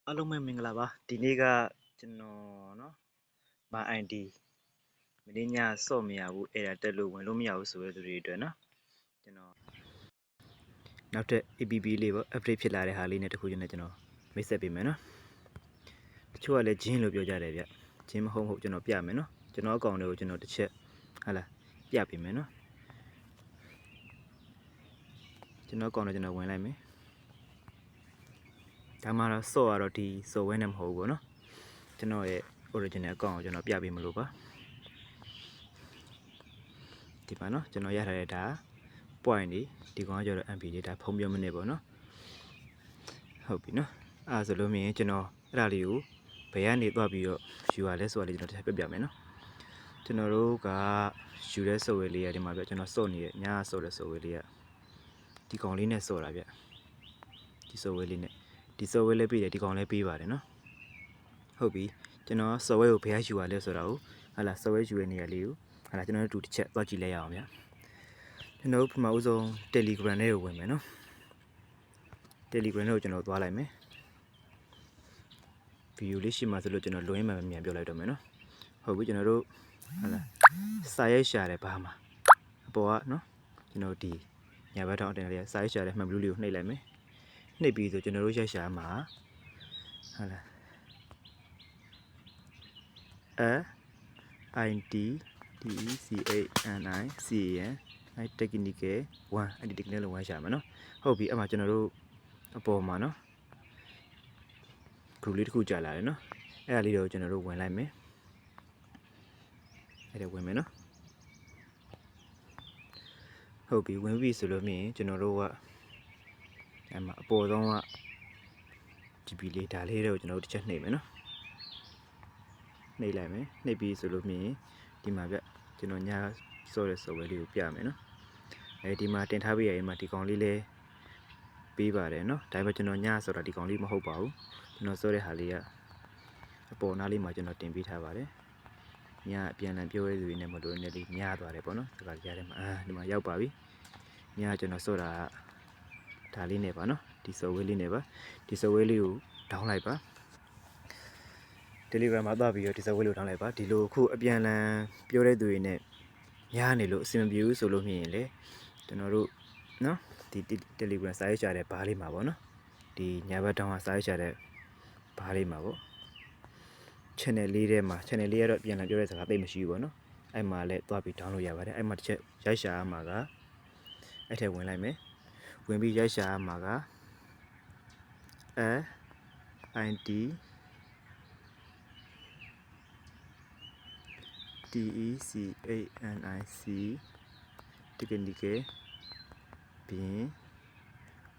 အားလုံးပဲမင်္ဂလာပါဒီနေ့ကကျွန်တော်เนาะမ ID မင်းညစော့မရဘူးအဲ့ဒါတက်လို့ဝင်လို့မရဘူးဆိုတဲ့သူတွေအတွက်เนาะကျွန်တော်နောက်ထပ် APP လေးပေါ့ update ဖြစ်လာတဲ့ဟာလေးနဲ့တခုချင်းနဲ့ကျွန်တော်မိတ်ဆက်ပေးမယ်เนาะတချို့ကလည်းဂျင်းလို့ပြောကြတယ်ဗျဂျင်းမဟုတ်ဟုတ်ကျွန်တော်ပြမယ်เนาะကျွန်တော်အကောင့်တွေကိုကျွန်တော်တစ်ချက်ဟာလားပြပေးမယ်เนาะကျွန်တော်အကောင့်တွေကျွန်တော်ဝင်လိုက်မယ်ဒါမှတော့စော့ရတော့ဒီစော်ဝဲနဲ့မဟုတ်ဘူးပေါ့เนาะကျွန်တော်ရဲ့ original account ကိုကျွန်တော်ပြပေးမလို့ပါဒီမှာเนาะကျွန်တော်ရထားတဲ့ဒါ point ဒီကောင်ကကျတော့ MP လေးဒါဖုံးပြောမနေပေါ့เนาะဟုတ်ပြီเนาะအဲ့ဒါဆိုလို့မြင်ကျွန်တော်အဲ့ဒါလေးကိုဘယ်ကနေသွားပြီးတော့ယူရလဲဆိုတာလေးကျွန်တော်တစ်ချက်ပြပြမယ်เนาะကျွန်တော်တို့ကယူတဲ့စော်ဝဲလေးရဒီမှာပြကျွန်တော်စော့နေတဲ့ညာစော့တဲ့စော်ဝဲလေးကဒီကောင်လေးနဲ့စော့တာဗျဒီစော်ဝဲလေးနဲ့ဒီစော်ဝဲလေးပြီးတယ်ဒီကောင်လေးပြီးပါတယ်เนาะဟုတ်ပြီကျွန်တော်စော်ဝဲကိုဘယ်ယူရလဲဆိုတာကိုဟာလာစော်ဝဲယူတဲ့နေရာလေးကိုဟာလာကျွန်တော်တို့တစ်ချက်သွားကြည့်လိုက်ရအောင်ဗျကျွန်တော်ပထမဦးဆုံး Telegram ထဲကိုဝင်မယ်နော် Telegram ထဲကိုကျွန်တော်သွားလိုက်မယ်ဗီဒီယိုလေးရှိမှဆိုလို့ကျွန်တော်လွှင့်မှမြန်ပြောလိုက်တော့မယ်နော်ဟုတ်ပြီကျွန်တော်တို့ဟာလာစာရိုက်ရှာတယ်ဘာမှအပေါ်ကနော်ကျွန်တော်ဒီညာဘက်ထောင်တင်လေးစာရိုက်ရှာတဲ့မှန်ဘလူးလေးကိုနှိပ်လိုက်မယ်နှိပ်ပြီးဆိုကျွန်တော်တို့ရိုက်ရှာမှာဟာလာINTDECANICAN technical 1အဲ့ဒီ technical လုံးဝရှာမယ်နော်ဟုတ်ပြီအဲ့မှာကျွန်တော်တို့အပေါ်မှာနော် group လေးတစ်ခုကြာလာတယ်နော်အဲ့ဒါလေးတော့ကျွန်တော်တို့ဝင်လိုက်မယ်အဲ့ဒါဝင်မယ်နော်ဟုတ်ပြီဝင်ပြီဆိုလို့မြင်ကျွန်တော်တို့ကအဲ့မှာအပေါ်ဆုံးက GB လေးဒါလေးတော့ကျွန်တော်တို့တစ်ချက်နှိပ်မယ်နော်နှိပ်လိုက်မယ်နှိပ်ပြီးဆိုလို့မြင်ဒီမှာပြကျွန်တော်ညာစော့တဲ့စော်ဝဲလေးကိုပြမယ်နော်အဲဒီမှာတင်ထားပေးရရင်မှာဒီကောင်လေးလေးပေးပါတယ်เนาะဒါပေမဲ့ကျွန်တော်ညဆိုတာဒီကောင်လေးမဟုတ်ပါဘူးကျွန်တော်စောတဲ့ဟာလေးကအပေါ်နားလေးမှာကျွန်တော်တင်ပေးထားပါတယ်ညအပြန်လည်ပြောရဲသူတွေနဲ့မလို့နည်းလေးညသွားတယ်ပေါ့နော်ဒီကကြားထဲမှာဒီမှာရောက်ပါပြီညကျွန်တော်စောတာဒါလေးနဲ့ပါเนาะဒီစော်ဝဲလေးနဲ့ပါဒီစော်ဝဲလေးကိုဒေါင်းလိုက်ပါ Telegram မှာသွားပြီးတော့ဒီစော်ဝဲလေးကိုဒေါင်းလိုက်ပါဒီလိုအခုအပြန်လည်ပြောတဲ့သူတွေနဲ့ညနေလို့အဆင်မပြေဘူးဆိုလို့မြင်ရင်လေကျွန်တော်တို့เนาะဒီ Telegram စာရေးချတဲ့ဘားလေးမှာပေါ့နော်ဒီညာဘက်တောင်းကစာရေးချတဲ့ဘားလေးမှာပေါ့ channel လေးထဲမှာ channel လေးကတော့ပြန်လာပြောတဲ့စကားသိမရှိဘူးပေါ့နော်အဲ့မှာလည်းသွားပြီး download ရပါတယ်အဲ့မှာတစ်ချက်ရိုက်ရှာရမှာကအဲ့ထက်ဝင်လိုက်မယ်ဝင်ပြီးရိုက်ရှာရမှာကINT DECANIC technical ပြီး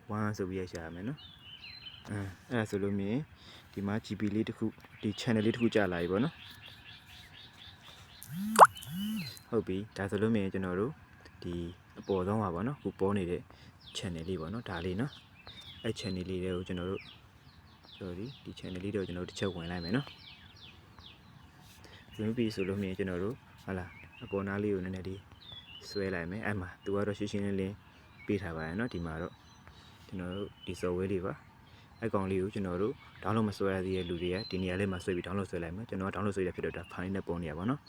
1ဆိုပြီးရိုက်ရှာရမယ်နော်အဲ့ဒါဆိုလို့မြင်ဒီမှာ GB လေးတစ်ခုဒီ channel လေးတစ်ခုကြာလာပြီပေါ့နော်ဟုတ်ပြီဒါဆိုလို့မြင်ကျွန်တော်တို့ဒီအပေါ်ဆုံးပါပေါ့နော်ခုပေါ်နေတဲ့ channel လေးပေါ့နော်ဒါလေးနော်အဲ့ channel လေးတွေကိုကျွန်တော်တို့ sorry ဒီ channel လေးတွေကိုကျွန်တော်တို့တစ်ချက်ဝင်လိုက်မယ်နော်ဝင်ပြီဆိုလို့မြင်ကျွန်တော်တို့ဟာလာအပေါ်နားလေးကိုနည်းနည်းလေးဆွဲလိုက်မယ်အဲ့မှာသူကတော့ရှင်းရှင်းလင်းလင်းပေးထားပါရဲ့နော်ဒီမှာတော့ကျွန်တော်တို့ဒီ software လေးပါအကောင်လေးကိုကျွန်တော်တို့ download မဆွဲရသေးတဲ့လူတွေကဒီနေရာလေးမှာဆွဲပြီး download ဆွဲလိုက်မယ်ကျွန်တော် download ဆွဲရဖြစ်တော့ဒါ file နဲ့ပုံနေရပါတော့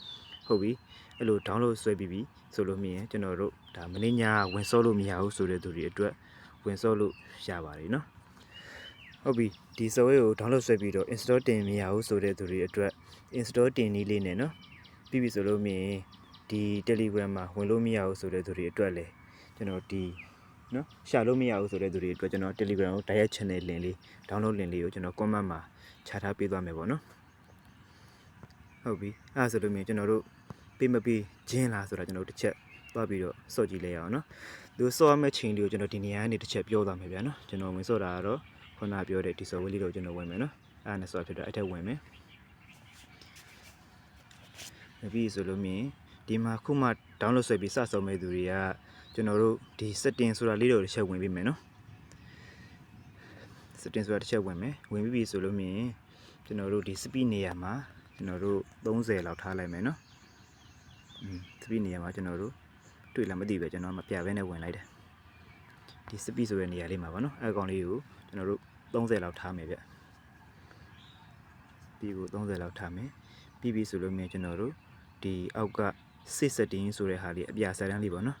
ဟုတ်ပြီအဲ့လို download ဆွဲပြီးပြီဆိုလို့မြင်ကျွန်တော်တို့ဒါမင်းညာဝင်စောလို့မရဘူးဆိုတဲ့သူတွေအတွက်ဝင်စောလို့ရပါတယ်နော်ဟုတ်ပြီဒီ software ကို download ဆွဲပြီးတော့ install တင်မရဘူးဆိုတဲ့သူတွေအတွက် install တင်နည်းလေးနဲ့နော်ပြီးပြီဆိုလို့မြင်ဒီ Telegram မှာဝင်လို့မရဘူးဆိုတဲ့သူတွေအတွက်လည်းကျွန်တော်ဒီနော်ရှာလို့မရဘူးဆိုတဲ့သူတွေအတွက်ကျွန်တော် Telegram ကို direct channel link လေး download link လေးကိုကျွန်တော် comment မှာချထားပေးသွားမယ်ပေါ့နော်ဟုတ်ပြီအဲ့ဒါဆိုလို့မြင်ကျွန်တော်တို့ပေးမပေးဂျင်းလားဆိုတာကျွန်တော်တို့တစ်ချက်သွားပြီးတော့စော့ကြည့်လိုက်ရအောင်နော်သူစော့မဲ့ချိန်လေးကိုကျွန်တော်ဒီနေရာကနေတစ်ချက်ပြောသွားမယ်ဗျာနော်ကျွန်တော်ဝင်စော့တာကတော့ခုနပြောတဲ့ဒီ software လေးကိုကျွန်တော်ဝင်မယ်နော်အဲ့ဒါနဲ့စော့ဖြစ်တော့အဲ့ထက်ဝင်မယ်ပြီးဆိုလို့မြင်ဒီမှာခုမှ download ဆွဲပြီးစဆုံးမဲ့သူတွေကကျွန်တော်တို့ဒီ setting ဆိုတာလေးတော့တစ်ချက်ဝင်ပြီးမယ်နော် setting ဆိုတာတစ်ချက်ဝင်မယ်ဝင်ပြီးပြီဆိုလို့မြင်ကျွန်တော်တို့ဒီ speed နေရာမှာကျွန်တော်တို့30လောက်ထားလိုက်မယ်နော်speed နေရာမှာကျွန်တော်တို့တွေ့လားမသိပဲကျွန်တော်မပြဘဲနဲ့ဝင်လိုက်တယ်ဒီ speed ဆိုတဲ့နေရာလေးမှာပါနော်အဲ့အကောင်လေးကိုကျွန်တော်တို့30လောက်ထားမယ်ဗျ ပြီးကို30လောက်ထားမယ်ပြီးပြီဆိုလို့မြင်ကျွန်တော်တို့ဒီအောက်က6 setting ဆိုတဲ့ဟာလေးအပြာဆက်တန်းလေးပေါ့နော်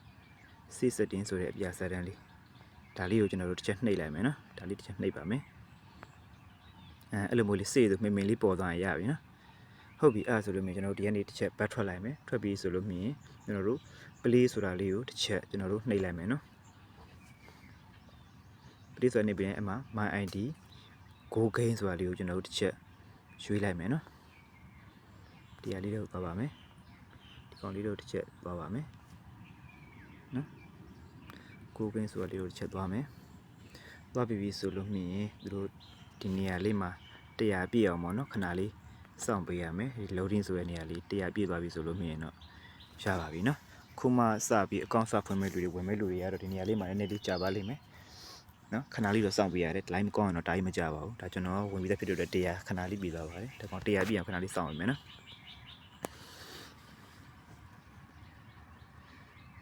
6 setting ဆိုတဲ့အပြာဆက်တန်းလေးဒါလေးကိုကျွန်တော်တို့တစ်ချက်နှိပ်လိုက်မယ်နော်ဒါလေးတစ်ချက်နှိပ်ပါမယ်အဲ့လိုမျိုးလေးစေးဆိုမင်မင်လေးပေါ်သွားရင်ရပြီနော်ဟုတ်ပြီအဲ့ဆိုလို့မြင်ကျွန်တော်တို့ဒီကနေတစ်ချက်ဘတ်ထွက်လိုက်မယ်ထွက်ပြီးဆိုလို့မြင်ကျွန်တော်တို့ play ဆိုတာလေးကိုတစ်ချက်ကျွန်တော်တို့နှိပ်လိုက်မယ်နော် play ဆိုတာနေပြီးရင်အမှ my id go game ဆိုတာလေးကိုကျွန်တော်တို့တစ်ချက်ရွေးလိုက်မယ်နော်ဒီဟာလေးတွေကိုသွားပါမယ်ဒီကောင်လေးတို့တစ်ချက်သွားပါမယ်နော် go game ဆိုတာလေးကိုတစ်ချက်သွားမယ်သွားပြီဆိုလို့မြင်ရင်သူတို့ဒီနေရာလေးမှာ100ပြည့်အောင်ပေါ့နော်ခဏလေးစောင့်ပေးရမယ်ဒီ loading ဆိုတဲ့နေရာလေး100ပြည့်သွားပြီဆိုလို့မြင်ရင်တော့ရပါပြီနော်ခုမှစပြီးအကောင့်စဖွင့်မဲ့လူတွေဝင်မဲ့လူတွေကတော့ဒီနေရာလေးမှာနည်းနည်းလေးကြာပါလိမ့်မယ်နော်ခဏလေးတော့စောင့်ပေးရတယ် line မကောင်းရင်တော့တိုင်းမကြပါဘူးဒါကျွန်တော်ဝင်ပြီးသားဖြစ်တဲ့အတွက်100ခဏလေးပြီးသွားပါတယ်ဒါကောင်100ပြည့်အောင်ခဏလေးစောင့်ရမယ်နော်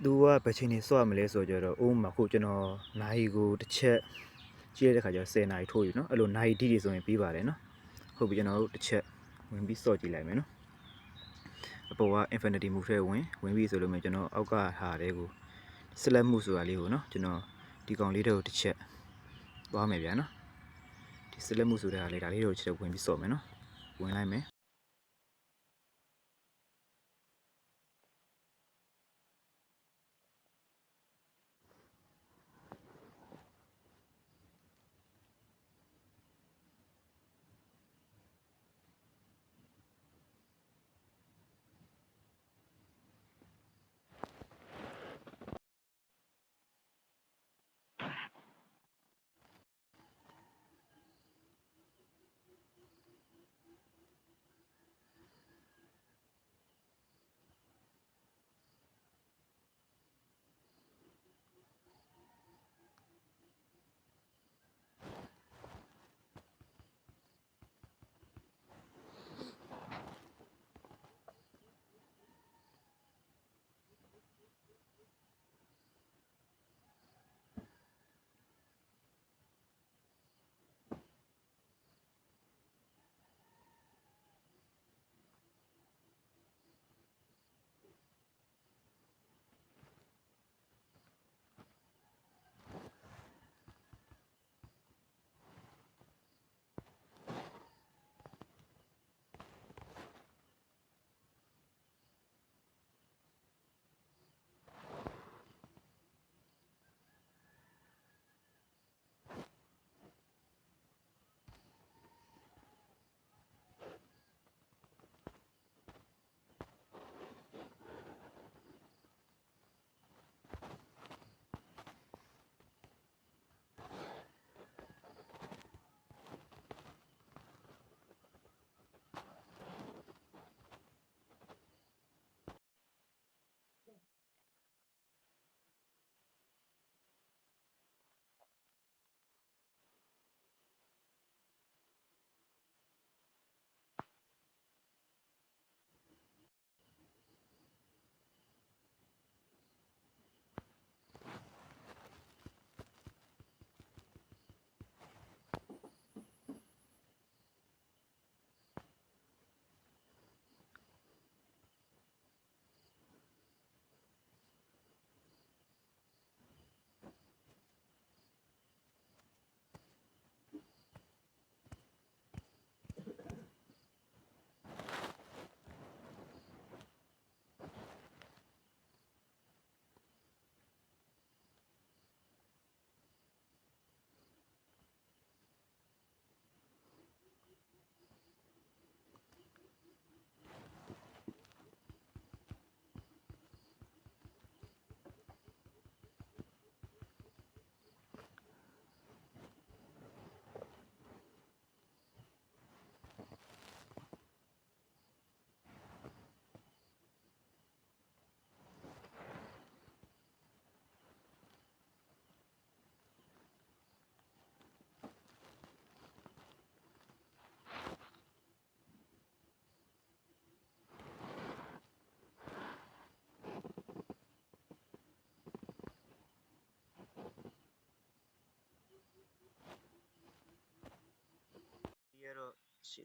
သူကဘယ်ချိန်နေစော့ရမလဲဆိုတော့အိုးမှာခုကျွန်တော်နိုင်ကိုတစ်ချက်ကြည့်ရတဲ့ခါကျတော့10နာရီထိုးယူနော်အဲ့လိုနိုင်တီတွေဆိုရင်ပြီးပါတယ်နော်ဟုတ်ပြီကျွန်တော်တို့တစ်ချက်ဝင်ပြီးစော့ကြည့်လိုက်မယ်နော်အပေါ်က infinity move ထဲဝင်ပြီးဆိုလို့မျိုးကျွန်တော်အောက်ကဟာတွေကို select မှုဆိုတာလေးကိုနော်ကျွန်တော်ဒီကောင်လေးတွေကိုတစ်ချက်သွားမယ်ဗျာနော်ဒီ select မှုဆိုတဲ့ဟာလေးဒါလေးတွေကိုချက်ဝင်ပြီးစော့မယ်နော်ဝင်လိုက်မယ်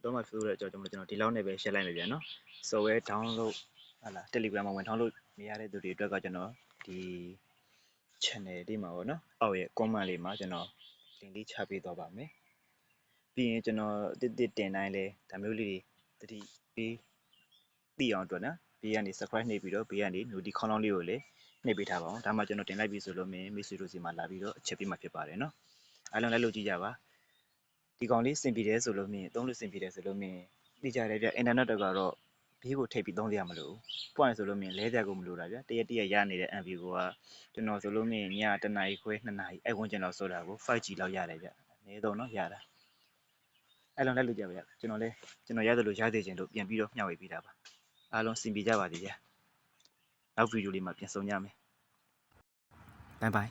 တော့မှဆိုးတဲ့အကြောင်းကျွန်တော်ဒီလောက်နဲ့ပဲ share လိုက်မယ်ဗျာနော် software download ဟာလား Telegram မှာဝင် download မရတဲ့သူတွေအတွက်ကကျွန်တော်ဒီ channel ဒီမှာပေါ့နော်အောက်ရဲ့ comment လေးမှာကျွန်တော် link လေးချပေးသွားပါမယ်ပြီးရင်ကျွန်တော်တစ်တင်တိုင်းလဲဒါမျိုးလေးတွေတတိပေးသိအောင်အတွက်နော်ဘေးကနေ subscribe နှိပ်ပြီးတော့ဘေးကနေ notification ခေါင်းလောင်းလေးကိုလည်းနှိပ်ပေးထားပါအောင်ဒါမှကျွန်တော်တင်လိုက်ပြီဆိုလို့မိတ်ဆွေတို့စီမှာလာပြီးတော့အချက်ပေးမှာဖြစ်ပါတယ်နော်အားလုံးလည်းလုပ်ကြည့်ကြပါဒီကောင်လေးစင်ပြေတယ်ဆိုလို့မြင်သုံးလို့စင်ပြေတယ်ဆိုလို့မြင်သိကြတယ်ဗျ internet တော့ကတော့ဘေးကိုထိပ်ပြီးသုံးရမလို့ point ဆိုလို့မြင်လဲကြကိုမလို့တာဗျတရက်ရနေတဲ့ MB ကိုကကျွန်တော်ဆိုလို့မြင်ညတနာရီခွဲ2နာရီအဲ့ဝန်းကျင်လောက်ဆိုတာကို 5G လောက်ရတယ်ဗျအနည်းဆုံးเนาะရတာအဲ့လုံးလည်းလုပ်ကြပါဗျကျွန်တော်ရတယ်လို့ရသေးခြင်းတို့ပြန်ပြီးတော့မျှဝေပေးတာပါအားလုံးစင်ပြေကြပါစေဗျနောက်ဗီဒီယိုလေးမှာပြန်ဆုံကြမယ်ဘိုင်ဘိုင်